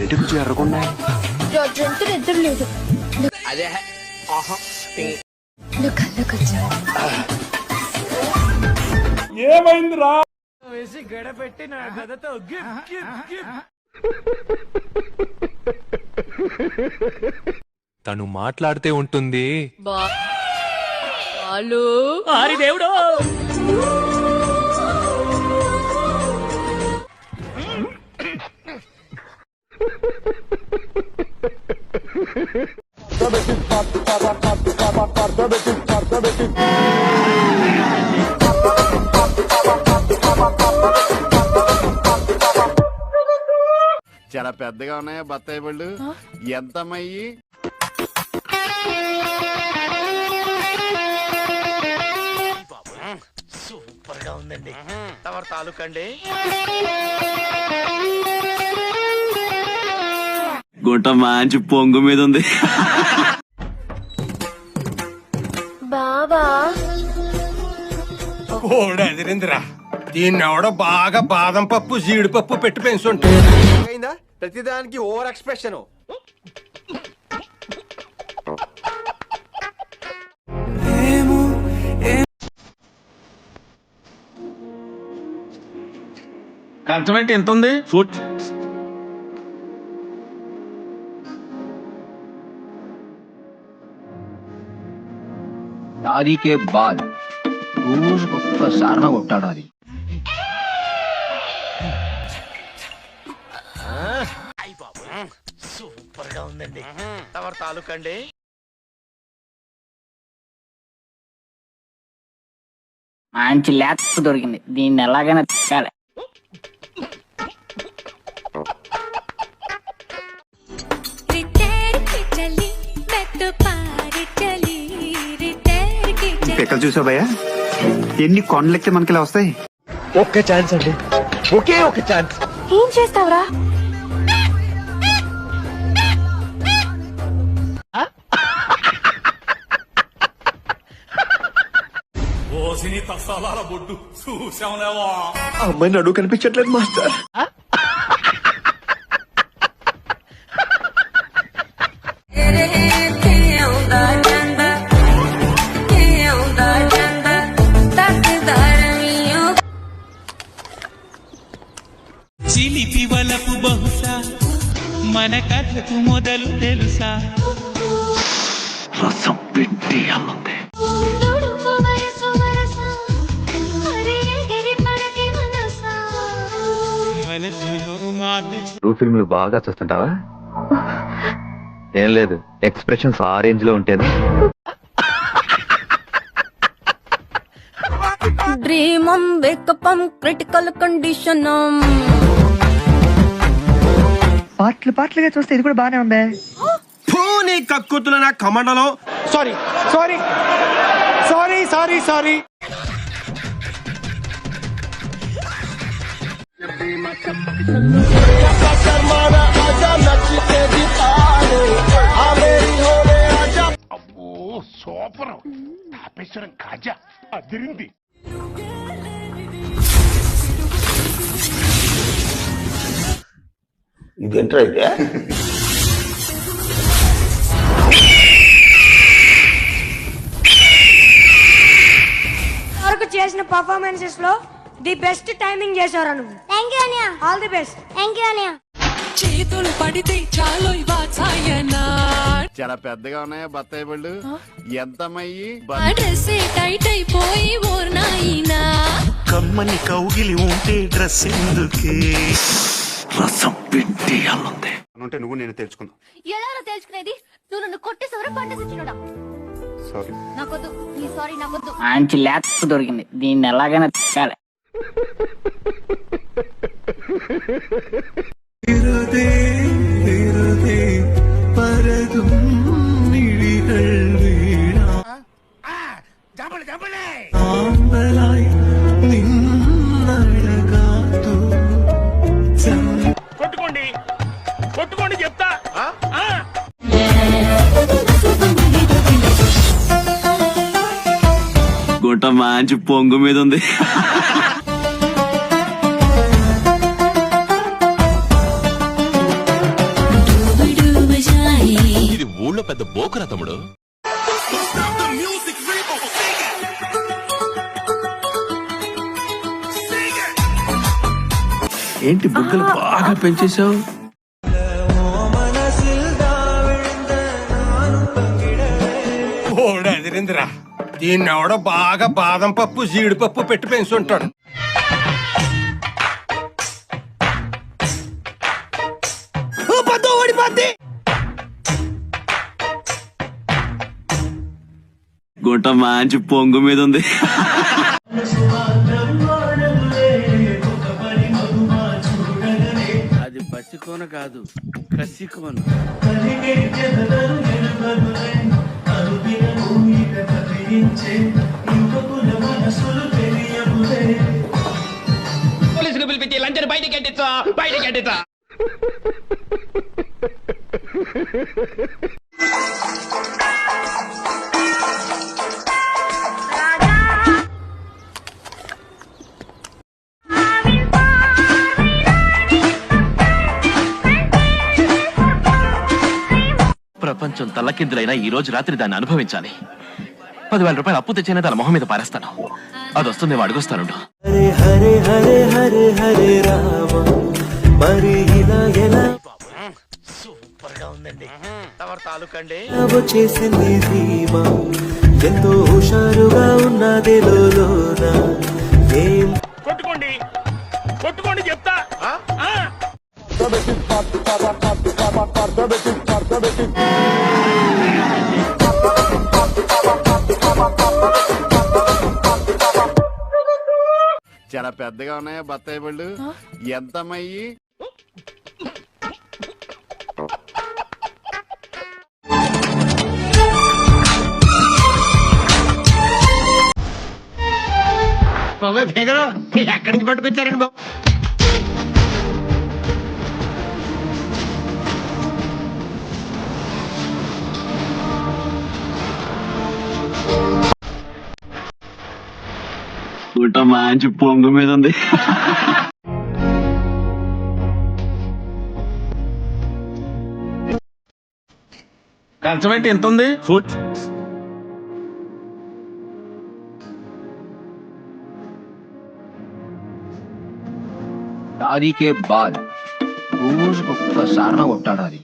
కొంచెం ఎర్రకుండా నిద్ర లేదు అదే ఏమైందిరా వేసి గడపెట్టి నా కథతో తను మాట్లాడితే ఉంటుంది. ఆరి దేవుడు చాలా పెద్దగా ఉన్నాయా బత్తాయి పళ్ళు? ఎంతమయ్యి? సూపర్ గా ఉందండి. తమరు తాలూకండి. గుంట మంచి పొంగు మీద ఉంది. బావా అదిరిందిరా. దీన్ని ఎవడో బాగా బాదం పప్పు జీడిపప్పు పెట్టి పెంచుంటే ప్రతిదానికి ఓవర్ ఎక్స్ప్రెషన్. కంచమేంటి ఎంత ఉంది? ఫుడ్ దాదికే బాల్ రోజుకు ఒక్కసారి కొట్టాడు. అది సూపర్ గా ఉందండి. తమరు తాలూకండి. మంచి ల్యాప్ దొరికింది. దీన్ని ఎలాగైనా తిక్కాలి. పిక్కలు చూసావు భయ్యా, ఎన్ని కొండలెక్కితే మనకి ఇలా వస్తాయి. ఒక్క ఛాన్స్ అండి, ఒకే ఒక ఛాన్స్. ఏం చేస్తావురా? అమ్మాయి నడువు కనిపించట్లేదు మాస్టర్. చిలిపి వలపు బహుశా మన కథకు మొదలు తెలుసా? రసం పిండి అల్లుంది. ఫిల్మ్లు బాగా చూస్తుంటావా? ఏం లేదు, ఎక్స్ప్రెషన్స్ ఆ రేంజ్ లో ఉంటేనే. డ్రీమం వేకపం క్రిటికల్ కండిషన్. పాటలుగా చూస్తే ఇది కూడా బానే ఉంది. నీ కక్కుతుల నా కమండలో. Sorry sorry sorry sorry sorry. అబ్బో సూపర్, తాపేశ్వరం కాజా అదిరింది. ఇదేంట్రా అయితే? వరకు చేసిన పర్ఫార్మెన్సెస్ లో ది బెస్ట్ టైమింగ్ చేశారు నువ్వు. థాంక్యూ అన్నయ్య. All the best. థాంక్యూ అన్నయ్య. చేతులు పడితే చాలు వాచాయనా. చాలా పెద్దగా ఉన్నాయా బత్తాయి పళ్ళు? ఎంతమయ్యి? డ్రెస్ టైట్ అయిపోయి ఓర్నాయినా. కమ్మని కౌగిలి ఉంటే డ్రెస్ ఎందుకే? రసం పిండి అల్లుంది. అంటే నువ్వు నేను తెలుసుకుందాం. ఎలా తెలుసుకునేది? నువ్వు నన్ను కొట్టేసవరా పంటేసిచ్చినోడా? సారీ. నాకొద్దు. నీ సారీ నాకొద్దు. మంచి ల్యాప్ దొరికింది. దీన్ని ఎలాగైనా తిక్కాలి. కొట్టుకోండి కొట్టుకోండి చెప్తా. గుంట మంచి పొంగు మీద ఉంది. ఎందుకురా తమ్ముడు? ఏంటి బుగ్గలు బాగా పెంచేశావు? ఓడ అదిరిందిరా. దీన్ని ఎవడో బాగా బాదం పప్పు జీడిపప్పు పెట్టి పెంచుంటాడు. గుంట మంచి పొంగు మీద ఉంది. అది పసికోన కాదు, కసికోన. పోలీసులు పిలిపించి లంచం బయటికి ఎట్టించా, బయటికి ఎట్టించా. ప్రపంచం తల్లకిందులైనా ఈ రోజు రాత్రి దాన్ని అనుభవించాలి. 10,000 రూపాయలు అప్పు తెచ్చిన దాని మొహం మీద పారేస్తాను. అది వస్తుంది, అడుగుస్తాను. సూపర్ గా ఉందండి. తమరు తాలూకండి. ఎంతో హుషారుగా ఉన్నది లోలోన. కొట్టుకోండి, కొట్టుకోండి చెప్తా. చాలా పెద్దగా ఉన్నాయా బత్తాయి పళ్ళు? ఎంతమ్మయ్యి? ఎక్కడి నుంచి పట్టుకొచ్చారండి బాబు? గుంట మంచి పొంగు మీద ఉంది. కంచమేంటి ఎంత ఉంది? దాదికే బాల్ రోజుకొక్కసారి కొట్టాడు అది.